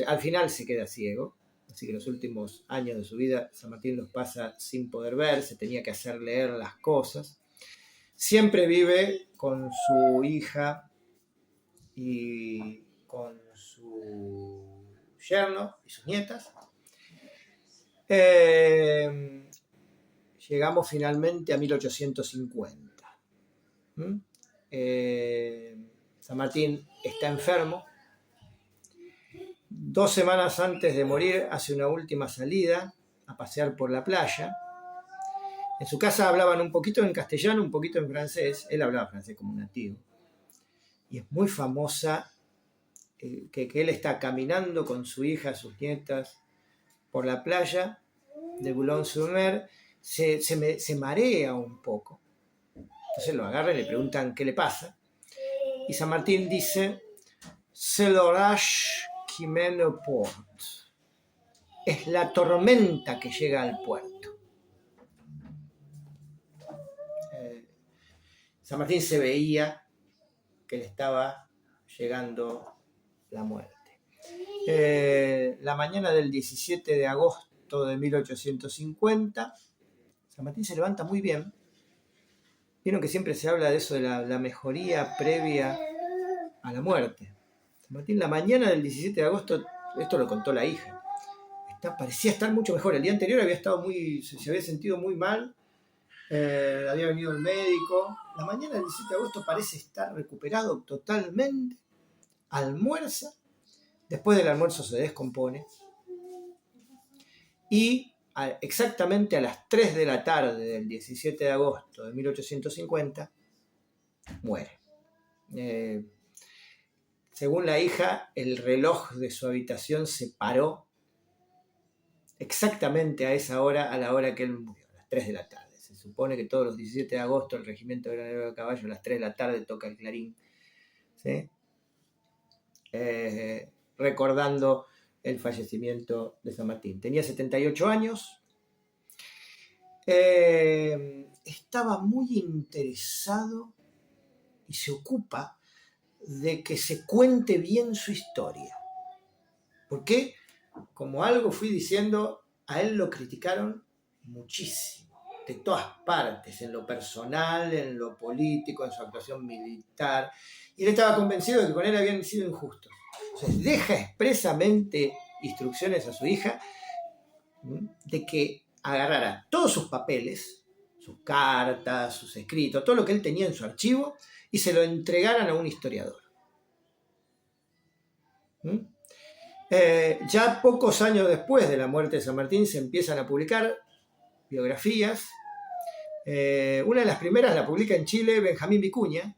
al final se queda ciego, así que los últimos años de su vida San Martín los pasa sin poder ver, se tenía que hacer leer las cosas. Siempre vive con su hija y con su yerno y sus nietas. Llegamos finalmente a 1850. San Martín está enfermo. 2 semanas antes de morir hace una última salida a pasear por la playa. En su casa hablaban un poquito en castellano, un poquito en francés. Él hablaba francés como un nativo. Y es muy famosa que él está caminando con su hija, sus nietas, por la playa de Boulogne-sur-Mer. Se marea un poco. Entonces lo agarran y le preguntan qué le pasa. Y San Martín dice, c'est l'orage qui mène au port. Es la tormenta que llega al puerto. San Martín se veía que le estaba llegando la muerte. La mañana del 17 de agosto de 1850, San Martín se levanta muy bien. Vieron que siempre se habla de eso, de la mejoría previa a la muerte. San Martín, la mañana del 17 de agosto, esto lo contó la hija, parecía estar mucho mejor. El día anterior se había sentido muy mal, había venido el médico. La mañana del 17 de agosto parece estar recuperado totalmente, almuerza, después del almuerzo se descompone y exactamente a las 3 de la tarde del 17 de agosto de 1850 muere. Según la hija, el reloj de su habitación se paró exactamente a esa hora, a la hora que él murió, a las 3 de la tarde. Se supone que todos los 17 de agosto el regimiento granadero de caballo a las 3 de la tarde toca el clarín, ¿sí? Recordando el fallecimiento de San Martín. Tenía 78 años. Estaba muy interesado y se ocupa de que se cuente bien su historia. Porque, como algo fui diciendo, a él lo criticaron muchísimo, de todas partes, en lo personal, en lo político, en su actuación militar, y él estaba convencido de que con él habían sido injustos. Entonces deja expresamente instrucciones a su hija de que agarrara todos sus papeles, sus cartas, sus escritos, todo lo que él tenía en su archivo, y se lo entregaran a un historiador. Ya pocos años después de la muerte de San Martín se empiezan a publicar biografías. Una de las primeras la publica en Chile Benjamín Vicuña,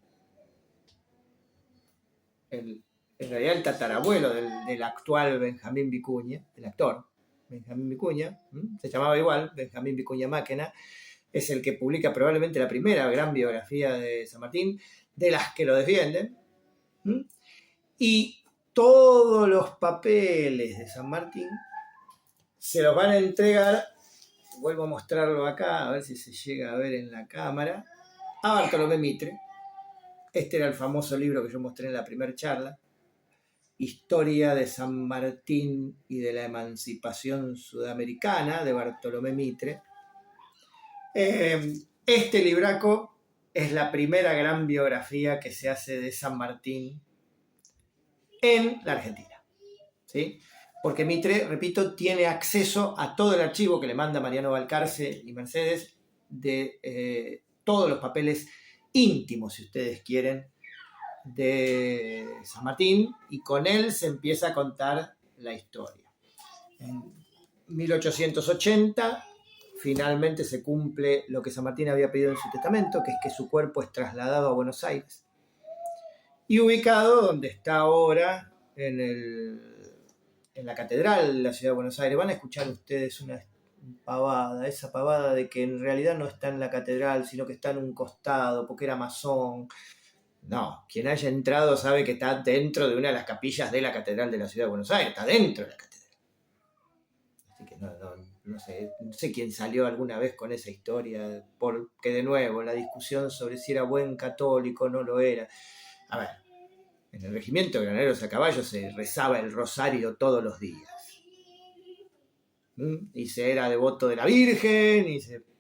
en realidad el tatarabuelo del actual Benjamín Vicuña, el actor Benjamín Vicuña, se llamaba igual, Benjamín Vicuña Máquena, es el que publica probablemente la primera gran biografía de San Martín, de las que lo defienden. Y todos los papeles de San Martín se los van a entregar, vuelvo a mostrarlo acá, a ver si se llega a ver en la cámara, a Bartolomé Mitre. Este era el famoso libro que yo mostré en la primera charla, Historia de San Martín y de la Emancipación Sudamericana, de Bartolomé Mitre. Este libraco es la primera gran biografía que se hace de San Martín en la Argentina, ¿sí? Porque Mitre, repito, tiene acceso a todo el archivo que le manda Mariano Balcarce y Mercedes de todos los papeles íntimos, si ustedes quieren, de San Martín, y con él se empieza a contar la historia. En 1880 finalmente se cumple lo que San Martín había pedido en su testamento, que es que su cuerpo es trasladado a Buenos Aires y ubicado donde está ahora, en la catedral de la ciudad de Buenos Aires. Van a escuchar ustedes una pavada, esa pavada de que en realidad no está en la catedral, sino que está en un costado, porque era masón. No, quien haya entrado sabe que está dentro de una de las capillas de la catedral de la ciudad de Buenos Aires, está dentro de la catedral. Así que no sé quién salió alguna vez con esa historia, porque de nuevo, la discusión sobre si era buen católico o no lo era. A ver, en el regimiento de graneros a caballo se rezaba el rosario todos los días. Y se era devoto de la Virgen,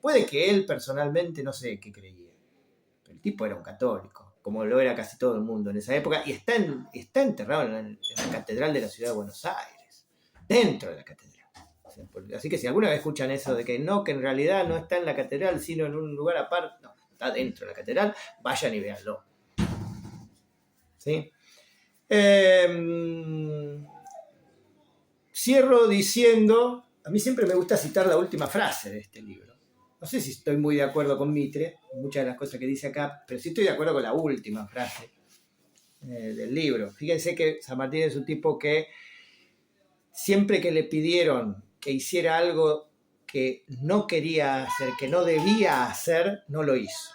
puede que él personalmente no sé qué creía. Pero el tipo era un católico, como lo era casi todo el mundo en esa época, y está enterrado en la catedral de la ciudad de Buenos Aires, dentro de la catedral. Así que si alguna vez escuchan eso de que en realidad no está en la catedral, sino en un lugar aparte, no, está dentro de la catedral, vayan y véanlo. ¿Sí? Cierro diciendo, a mí siempre me gusta citar la última frase de este libro. No sé si estoy muy de acuerdo con Mitre, muchas de las cosas que dice acá, pero sí estoy de acuerdo con la última frase del libro. Fíjense que San Martín es un tipo que siempre que le pidieron que hiciera algo que no quería hacer, que no debía hacer, no lo hizo.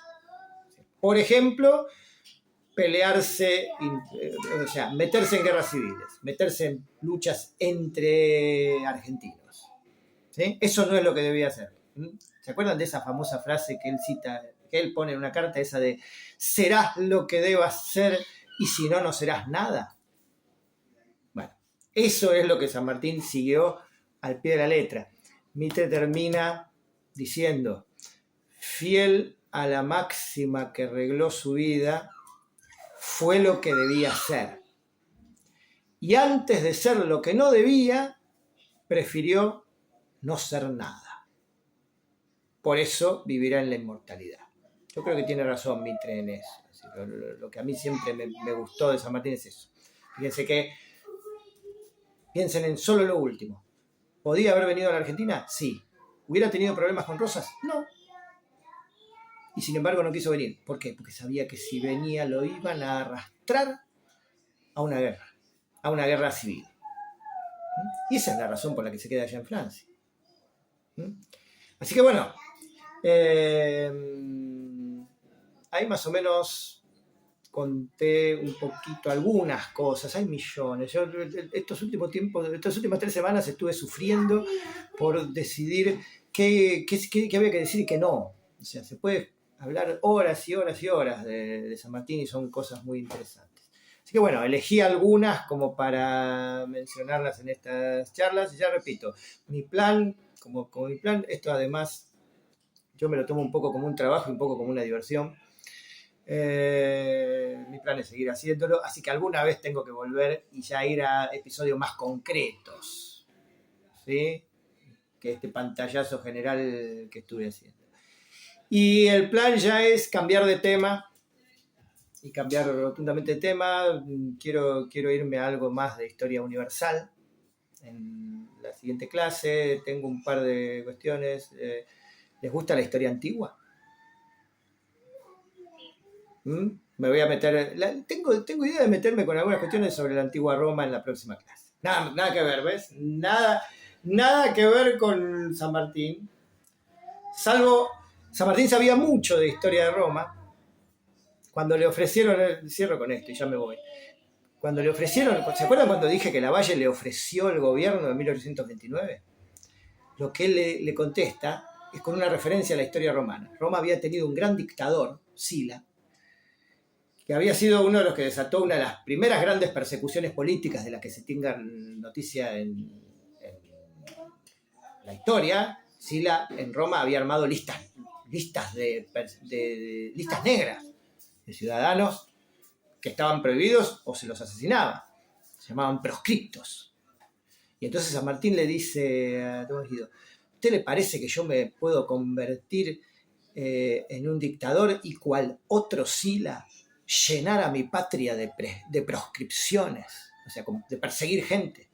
Por ejemplo, pelearse, o sea, meterse en guerras civiles, meterse en luchas entre argentinos. ¿Sí? Eso no es lo que debía hacer. ¿Se acuerdan de esa famosa frase que él cita, que él pone en una carta, esa de serás lo que debas ser y si no, no serás nada? Bueno, eso es lo que San Martín siguió al pie de la letra. Mitre termina diciendo, fiel a la máxima que regló su vida, fue lo que debía ser. Y antes de ser lo que no debía, prefirió no ser nada. Por eso vivirá en la inmortalidad. Yo creo que tiene razón Mitre en eso. Lo que a mí siempre me gustó de San Martín es eso. Piensen en solo lo último. ¿Podía haber venido a la Argentina? Sí. ¿Hubiera tenido problemas con Rosas? No. Y sin embargo no quiso venir. ¿Por qué? Porque sabía que si venía lo iban a arrastrar a una guerra civil. Y esa es la razón por la que se queda allá en Francia. Así que bueno, ahí más o menos conté un poquito algunas cosas, hay millones. Yo estas últimas 3 semanas estuve sufriendo por decidir qué había que decir y qué no. O sea, se puede hablar horas y horas y horas de San Martín y son cosas muy interesantes. Así que bueno, elegí algunas como para mencionarlas en estas charlas y ya repito, mi plan, como mi plan, esto además yo me lo tomo un poco como un trabajo y un poco como una diversión. Mi plan es seguir haciéndolo, así que alguna vez tengo que volver y ya ir a episodios más concretos, ¿sí? Que este pantallazo general que estuve haciendo. Y el plan ya es cambiar de tema y cambiar rotundamente de tema. Quiero irme a algo más de historia universal en la siguiente clase. Tengo un par de cuestiones. ¿Les gusta la historia antigua? Me voy a meter. Tengo idea de meterme con algunas cuestiones sobre la antigua Roma en la próxima clase. Nada que ver, ¿ves? Nada que ver con San Martín. Salvo, San Martín sabía mucho de historia de Roma. Cuando le ofrecieron, cierro con esto y ya me voy. Cuando le ofrecieron, ¿se acuerdan cuando dije que Lavalle le ofreció el gobierno en 1829? Lo que él le contesta es con una referencia a la historia romana. Roma había tenido un gran dictador, Sila, que había sido uno de los que desató una de las primeras grandes persecuciones políticas de las que se tenga noticia en la historia. Sila en Roma había armado listas negras de ciudadanos que estaban prohibidos o se los asesinaba. Se llamaban proscriptos. Y entonces San Martín le dice a Tomás Guido, ¿usted le parece que yo me puedo convertir en un dictador y cual otro Sila llenar a mi patria de proscripciones? O sea, de perseguir gente.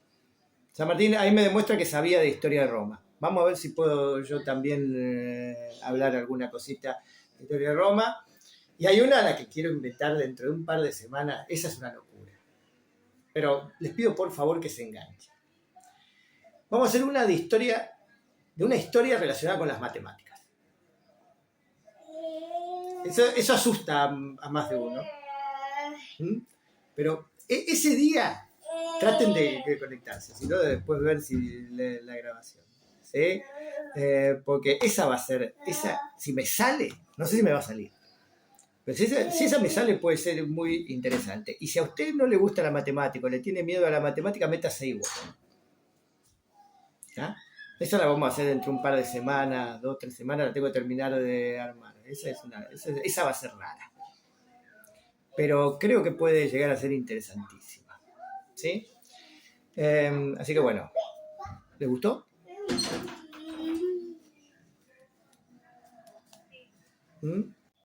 San Martín ahí me demuestra que sabía de historia de Roma. Vamos a ver si puedo yo también hablar alguna cosita de historia de Roma. Y hay una a la que quiero inventar dentro de un par de semanas. Esa es una locura. Pero les pido por favor que se enganchen. Vamos a hacer una de una historia relacionada con las matemáticas. Eso asusta a más de uno. Pero ese día traten de conectarse, si no después ver si la grabación. ¿Sí? Porque esa va a ser, si me sale, no sé si me va a salir. Pero si esa me sale puede ser muy interesante. Y si a usted no le gusta la matemática o le tiene miedo a la matemática, métase igual. ¿Ah? Esa la vamos a hacer dentro de un par de semanas, 2 o 3 semanas, la tengo que terminar de armar. Esa va a ser rara. Pero creo que puede llegar a ser interesantísima. ¿Sí? Así que bueno, ¿les gustó? ¿Mm?